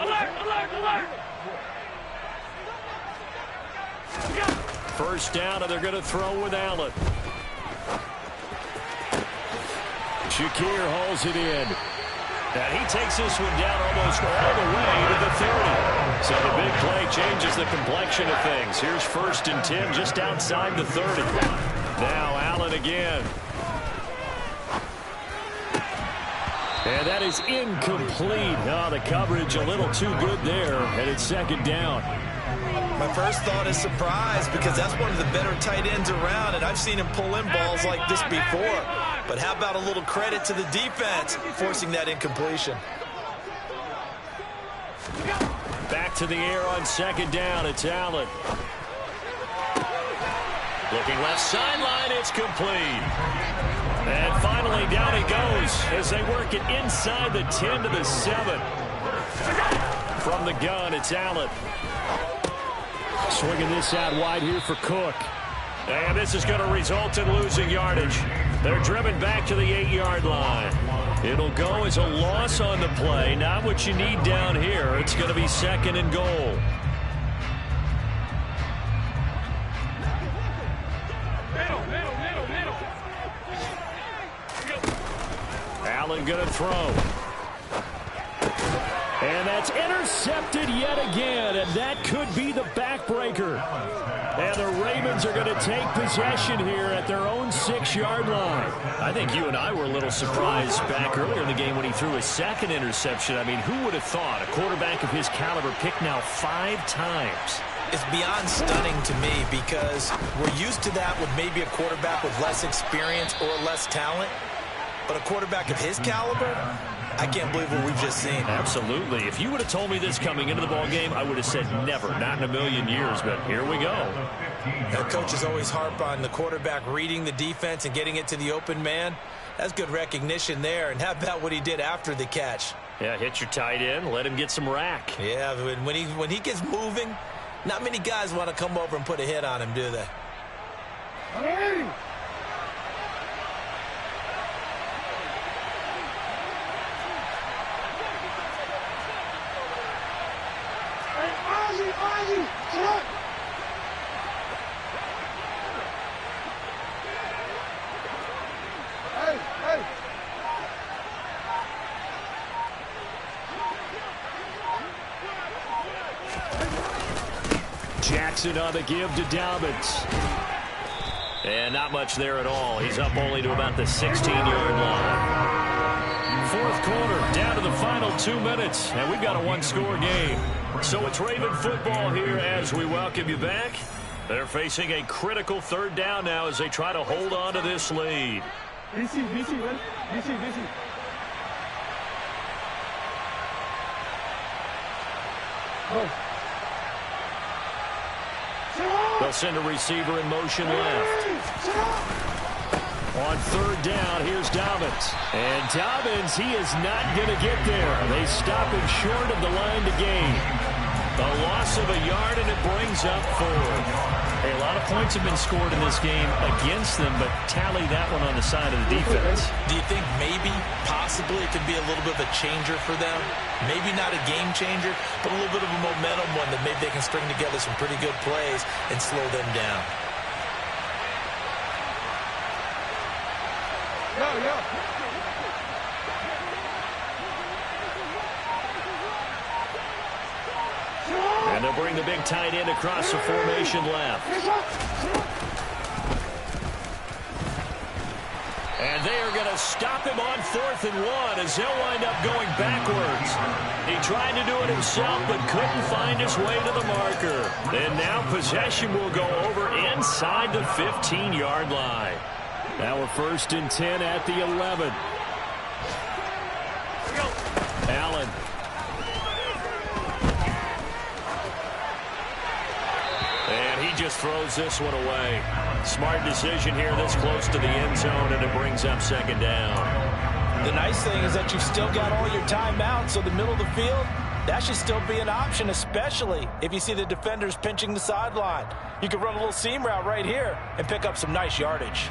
Alert, alert, alert! First down, and they're going to throw with Allen. Shakir hauls it in. And he takes this one down almost all the way to the 30. So the big play changes the complexion of things. Here's 1st and 10 just outside the 30. Now Allen again. And that is incomplete. Oh, the coverage a little too good there, and it's 2nd down. My first thought is surprise, because that's one of the better tight ends around, and I've seen him pull in balls like this before. But how about a little credit to the defense forcing that incompletion? Back to the air on 2nd down. It's Allen. Looking left sideline. It's complete. And finally down he goes as they work it inside the 10 to the 7. From the gun, it's Allen. Swinging this out wide here for Cook. And this is going to result in losing yardage. They're driven back to the 8-yard line. It'll go as a loss on the play. Not what you need down here. It's going to be 2nd and goal. Allen going to throw. And that's intercepted yet again, and that could be the backbreaker. And the Ravens are going to take possession here at their own 6-yard line. I think you and I were a little surprised back earlier in the game when he threw his 2nd interception. I mean, who would have thought a quarterback of his caliber picked now 5 times? It's beyond stunning to me, because we're used to that with maybe a quarterback with less experience or less talent. But a quarterback of his caliber, I can't believe what we've just seen. Absolutely. If you would have told me this coming into the ball game, I would have said never, not in a million years. But here we go. Now, coaches always harp on the quarterback reading the defense and getting it to the open man. That's good recognition there. And how about what he did after the catch? Yeah, hit your tight end, let him get some rack. Yeah, when he gets moving, not many guys want to come over and put a hit on him, do they? Jackson on the give to Dobbins. And not much there at all. He's up only to about the 16-yard line. 4th quarter, down to the final 2 minutes, and we've got a 1-score game. So it's Raven football here as we welcome you back. They're facing a critical 3rd down now as they try to hold on to this lead. Busy, man. Busy. Oh. They'll send a receiver in motion left. On 3rd down, here's Dobbins. And Dobbins, he is not going to get there. They stop him short of the line to gain. A loss of a yard, and it brings up 4th. Hey, a lot of points have been scored in this game against them, but tally that one on the side of the defense. Do you think maybe, possibly, it could be a little bit of a changer for them? Maybe not a game changer, but a little bit of a momentum one that maybe they can string together some pretty good plays and slow them down. Yeah. And they'll bring the big tight end across the formation left. And they are going to stop him on 4th and 1 as they'll wind up going backwards. He tried to do it himself but couldn't find his way to the marker. And now possession will go over inside the 15-yard line. Now we're 1st and 10 at the 11. Allen. just throws this one away. Smart decision here this close to the end zone, and it brings up second down. The nice thing is that you've still got all your timeouts, so the middle of the field, that should still be an option, especially if you see the defenders pinching the sideline. You can run a little seam route right here and pick up some nice yardage.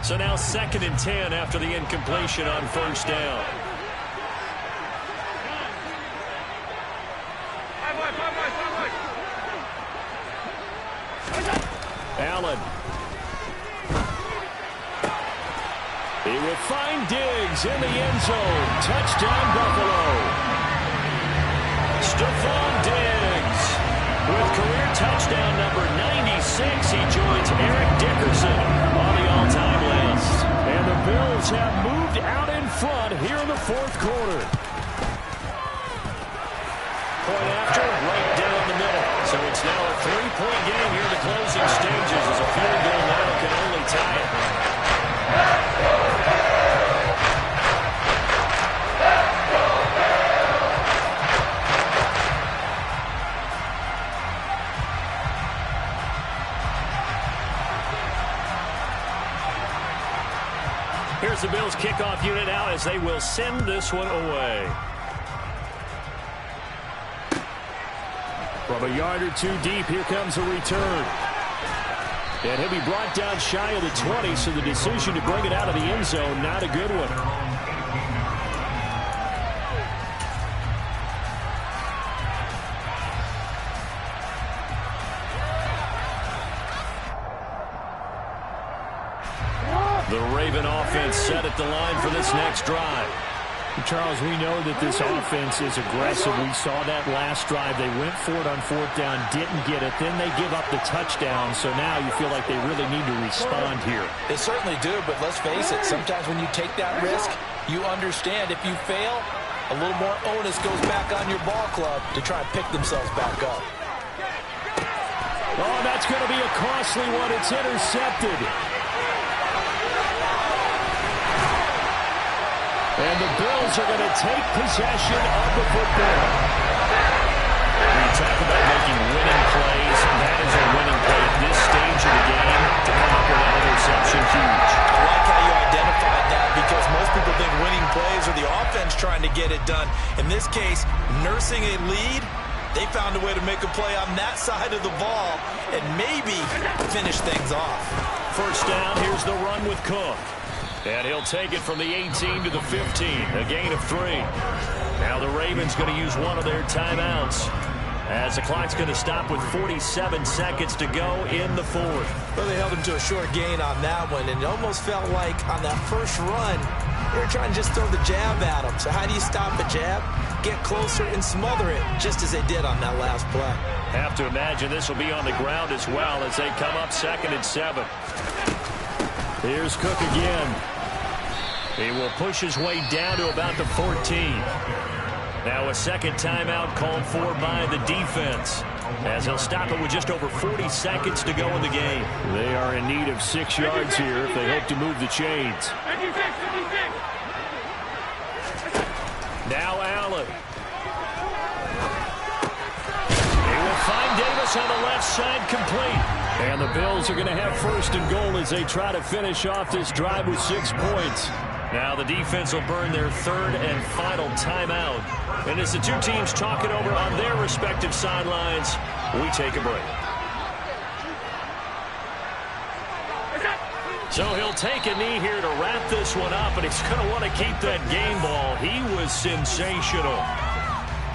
So now 2nd and 10 after the incompletion on first down. Allen. He will find Diggs in the end zone. Touchdown, Buffalo. Stephon Diggs with career touchdown number 96. He joins Eric Dickerson on the all-time list. And the Bills have moved out in front here in the 4th quarter. Point after, right down the middle. So it's now a 3-point game here in the closing stages as a field goal now can only tie it. Here's the Bills kickoff unit now as they will send this one away. From a yard or two deep, here comes a return. And he'll be brought down shy of the 20, so the decision to bring it out of the end zone, not a good one. The Raven offense set at the line for this next drive. Charles, we know that this offense is aggressive. We saw that last drive. They went for it on 4th down, didn't get it. Then they give up the touchdown. So now you feel like they really need to respond here. They certainly do, but let's face it. Sometimes when you take that risk, you understand if you fail, a little more onus goes back on your ball club to try and pick themselves back up. Oh, that's going to be a costly one. It's intercepted. And the Bills are going to take possession of the football. When you talk about making winning plays, that is a winning play at this stage of the game. To come up with that interception, huge. I like how you identified that because most people think winning plays are the offense trying to get it done. In this case, nursing a lead, they found a way to make a play on that side of the ball and maybe finish things off. First down, here's the run with Cook. And he'll take it from the 18 to the 15, a gain of 3. Now the Ravens going to use one of their timeouts as the clock's going to stop with 47 seconds to go in the 4th. Well, they held him to a short gain on that one, and it almost felt like on that first run, they were trying to just throw the jab at him. So how do you stop a jab? Get closer and smother it, just as they did on that last play. Have to imagine this will be on the ground as well as they come up 2nd and 7. Here's Cook again. He will push his way down to about the 14. Now a second timeout called for by the defense, as he'll stop it with just over 40 seconds to go in the game. They are in need of 6 yards here if they hope to move the chains. Now Allen. He will find Davis on the left side, complete. And the Bills are going to have 1st and goal as they try to finish off this drive with 6 points. Now the defense will burn their 3rd and final timeout. And as the two teams talk it over on their respective sidelines, we take a break. So he'll take a knee here to wrap this one up, and he's going to want to keep that game ball. He was sensational.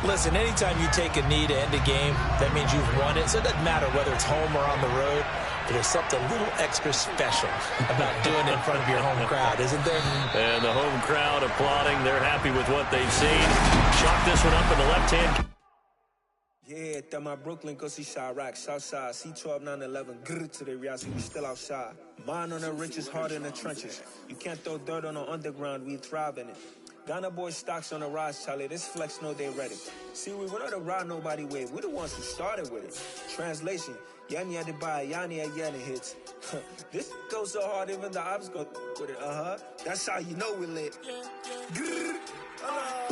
Listen, anytime you take a knee to end a game, that means you've won it. So it doesn't matter whether it's home or on the road. But there's something a little extra special about doing it in front of your home crowd, isn't there? And the home crowd applauding. They're happy with what they've seen. Chalk this one up in the left hand. Yeah, that my Brooklyn, go see Chirac, Southside, C12, 911, grrr to the reality, we still outside. Mine on the riches, hard in the trenches. You can't throw dirt on the underground, we thrive in it. Ghana boys stocks on the rise, Charlie. This flex know they ready. See, we were not to ride nobody wave. We're the ones who started with it. Translation, Yanni at the bar, Yanni at Yanni hits. This goes so hard, even the ops go with it. That's how you know we lit. Grrr. Oh.